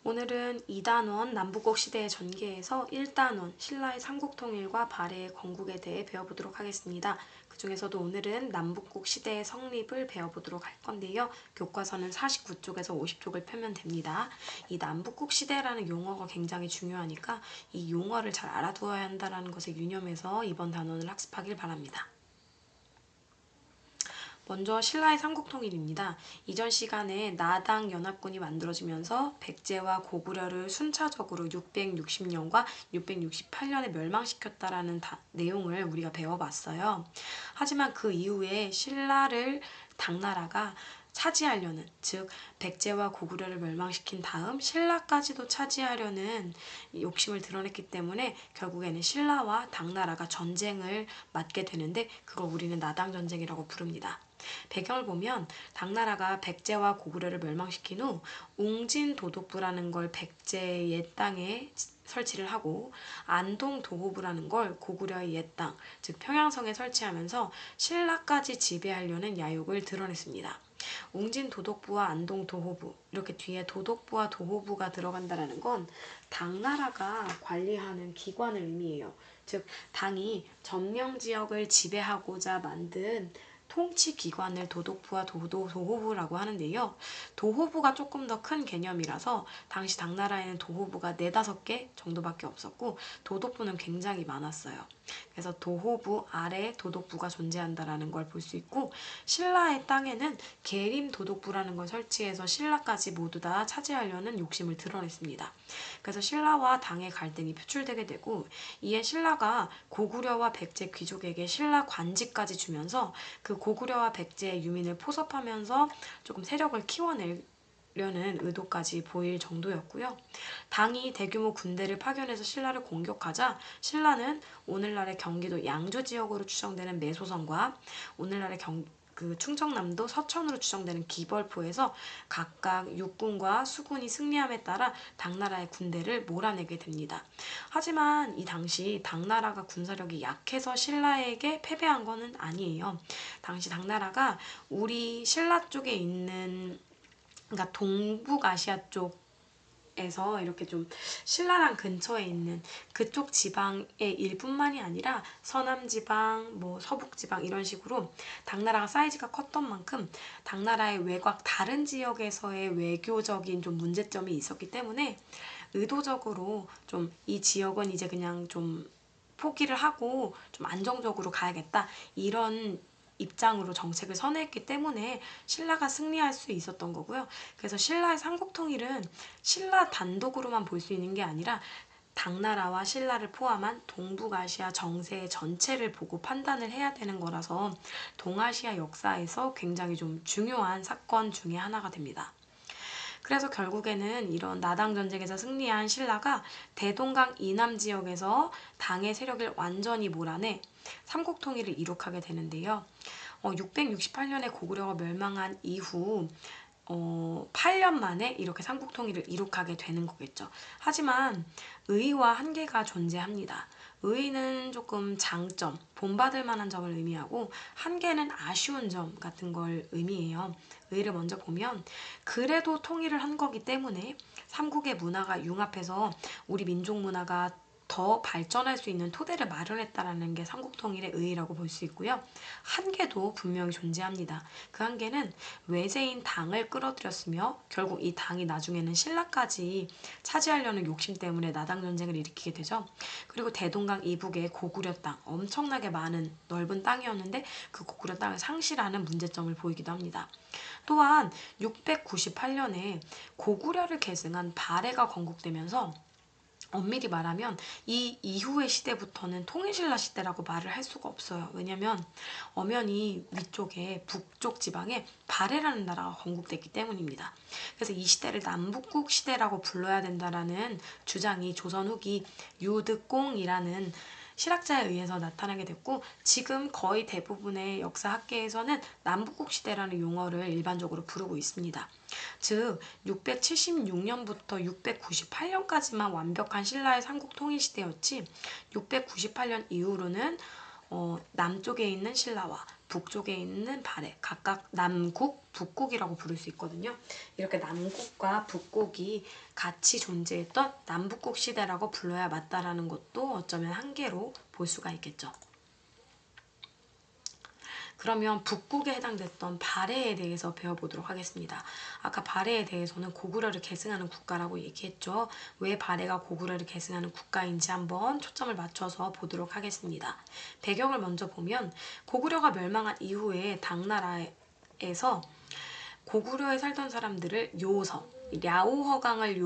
오늘은 2단원 남북국 시대의 전개에서 1단원 신라의 삼국통일과 발해의 건국에 대해 배워보도록 하겠습니다. 그 중에서도 오늘은 남북국 시대의 성립을 배워보도록 할 건데요. 교과서는 49쪽에서 50쪽을 펴면 됩니다. 이 남북국 시대라는 용어가 굉장히 중요하니까 이 용어를 잘 알아두어야 한다는 것에 유념해서 이번 단원을 학습하길 바랍니다. 먼저 신라의 삼국통일입니다. 이전 시간에 나당 연합군이 만들어지면서 백제와 고구려를 순차적으로 660년과 668년에 멸망시켰다라는 내용을 우리가 배워봤어요. 하지만 그 이후에 신라를 당나라가 차지하려는, 즉 백제와 고구려를 멸망시킨 다음 신라까지도 차지하려는 욕심을 드러냈기 때문에 결국에는 신라와 당나라가 전쟁을 맡게 되는데 그걸 우리는 나당전쟁이라고 부릅니다. 배경을 보면 당나라가 백제와 고구려를 멸망시킨 후 웅진도독부라는 걸 백제의 옛 땅에 설치를 하고 안동도호부라는 걸 고구려의 옛 땅, 즉 평양성에 설치하면서 신라까지 지배하려는 야욕을 드러냈습니다. 웅진도독부와 안동도호부, 이렇게 뒤에 도독부와 도호부가 들어간다는 건 당나라가 관리하는 기관을 의미해요. 즉 당이 점령지역을 지배하고자 만든 통치기관을 도독부와 도호부라고 하는데요. 도호부가 조금 더 큰 개념이라서 당시 당나라에는 도호부가 4-5개 정도밖에 없었고 도독부는 굉장히 많았어요. 그래서 도호부 아래 도독부가 존재한다는 걸 볼 수 있고 신라의 땅에는 계림도독부라는 걸 설치해서 신라까지 모두 다 차지하려는 욕심을 드러냈습니다. 그래서 신라와 당의 갈등이 표출되게 되고 이에 신라가 고구려와 백제 귀족에게 신라 관직까지 주면서 그 고구려와 백제의 유민을 포섭하면서 조금 세력을 키워내려는 의도까지 보일 정도였고요. 당이 대규모 군대를 파견해서 신라를 공격하자 신라는 오늘날의 경기도 양주 지역으로 추정되는 매소성과 오늘날의 충청남도 서천으로 추정되는 기벌포에서 각각 육군과 수군이 승리함에 따라 당나라의 군대를 몰아내게 됩니다. 하지만 이 당시 당나라가 군사력이 약해서 신라에게 패배한 것은 아니에요. 당시 당나라가 우리 신라 쪽에 있는, 그러니까 동북아시아 쪽 에서 이렇게 좀 신라랑 근처에 있는 그쪽 지방의 일뿐만이 아니라 서남지방, 서북지방 이런 식으로 당나라가 사이즈가 컸던 만큼 당나라의 외곽 다른 지역에서의 외교적인 좀 문제점이 있었기 때문에 의도적으로 좀 이 지역은 이제 그냥 좀 포기를 하고 좀 안정적으로 가야겠다 이런 입장으로 정책을 선회했기 때문에 신라가 승리할 수 있었던 거고요. 그래서 신라의 삼국통일은 신라 단독으로만 볼 수 있는 게 아니라 당나라와 신라를 포함한 동북아시아 정세 전체를 보고 판단을 해야 되는 거라서 동아시아 역사에서 굉장히 좀 중요한 사건 중에 하나가 됩니다. 그래서 결국에는 이런 나당 전쟁에서 승리한 신라가 대동강 이남 지역에서 당의 세력을 완전히 몰아내 삼국통일을 이룩하게 되는데요. 668년에 고구려가 멸망한 이후 8년 만에 이렇게 삼국통일을 이룩하게 되는 거겠죠. 하지만 의의와 한계가 존재합니다. 의의는 조금 장점, 본받을 만한 점을 의미하고 한계는 아쉬운 점 같은 걸 의미해요. 의의를 먼저 보면 그래도 통일을 한 거기 때문에 삼국의 문화가 융합해서 우리 민족 문화가 더 발전할 수 있는 토대를 마련했다라는 게 삼국통일의 의의라고 볼 수 있고요. 한계도 분명히 존재합니다. 그 한계는 외세인 당을 끌어들였으며 결국 이 당이 나중에는 신라까지 차지하려는 욕심 때문에 나당전쟁을 일으키게 되죠. 그리고 대동강 이북의 고구려 땅, 엄청나게 많은 넓은 땅이었는데 그 고구려 땅을 상실하는 문제점을 보이기도 합니다. 또한 698년에 고구려를 계승한 발해가 건국되면서 엄밀히 말하면 이 이후의 시대부터는 통일신라 시대라고 말을 할 수가 없어요. 왜냐면 엄연히 위쪽에 북쪽 지방에 발해라는 나라가 건국됐기 때문입니다. 그래서 이 시대를 남북국 시대라고 불러야 된다라는 주장이 조선 후기 유득공이라는 실학자에 의해서 나타나게 됐고 지금 거의 대부분의 역사학계에서는 남북국 시대라는 용어를 일반적으로 부르고 있습니다. 즉 676년부터 698년까지만 완벽한 신라의 삼국통일 시대였지 698년 이후로는 남쪽에 있는 신라와 북쪽에 있는 발해, 각각 남국, 북국이라고 부를 수 있거든요. 이렇게 남국과 북국이 같이 존재했던 남북국 시대라고 불러야 맞다라는 것도 어쩌면 한계로 볼 수가 있겠죠. 그러면 북국에 해당됐던 발해에 대해서 배워보도록 하겠습니다. 아까 발해에 대해서는 고구려를 계승하는 국가라고 얘기했죠. 왜 발해가 고구려를 계승하는 국가인지 한번 초점을 맞춰서 보도록 하겠습니다. 배경을 먼저 보면 고구려가 멸망한 이후에 당나라에서 고구려에 살던 사람들을 요서, 랴오허강을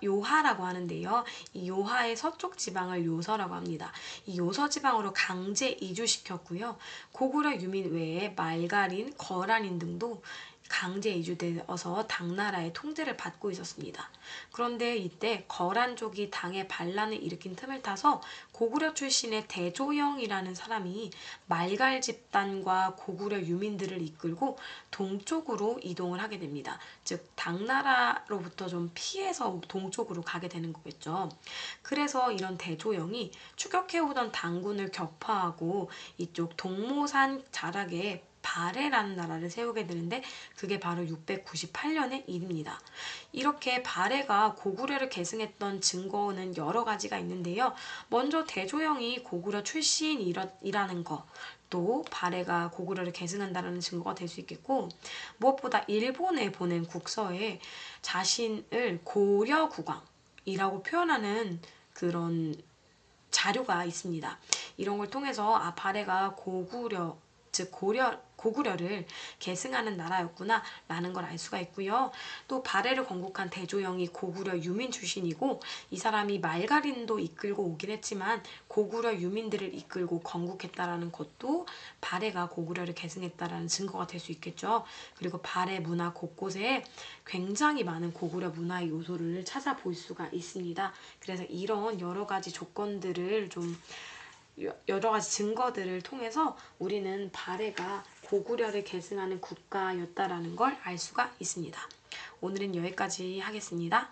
요하라고 하는데요. 이 요하의 서쪽 지방을 요서라고 합니다. 이 요서 지방으로 강제 이주시켰고요. 고구려 유민 외에 말갈인, 거란인 등도 강제 이주되어서 당나라의 통제를 받고 있었습니다. 그런데 이때 거란족이 당에 반란을 일으킨 틈을 타서 고구려 출신의 대조영이라는 사람이 말갈 집단과 고구려 유민들을 이끌고 동쪽으로 이동을 하게 됩니다. 즉 당나라로부터 좀 피해서 동쪽으로 가게 되는 거겠죠. 그래서 이런 대조영이 추격해오던 당군을 격파하고 이쪽 동모산 자락에 발해라는 나라를 세우게 되는데 그게 바로 698년의 일입니다. 이렇게 발해가 고구려를 계승했던 증거는 여러 가지가 있는데요. 먼저 대조영이 고구려 출신이라는 거, 또 발해가 고구려를 계승한다는 증거가 될 수 있겠고, 무엇보다 일본에 보낸 국서에 자신을 고려국왕이라고 표현하는 그런 자료가 있습니다. 이런 걸 통해서 발해가 고구려, 즉 고구려를 계승하는 나라였구나 라는 걸 알 수가 있고요. 또 발해를 건국한 대조영이 고구려 유민 출신이고 이 사람이 말갈인도 이끌고 오긴 했지만 고구려 유민들을 이끌고 건국했다라는 것도 발해가 고구려를 계승했다라는 증거가 될 수 있겠죠. 그리고 발해 문화 곳곳에 굉장히 많은 고구려 문화의 요소를 찾아볼 수가 있습니다. 그래서 이런 여러 가지 조건들을 좀 여러 가지 증거들을 통해서 우리는 발해가 고구려를 계승하는 국가였다라는 걸 알 수가 있습니다. 오늘은 여기까지 하겠습니다.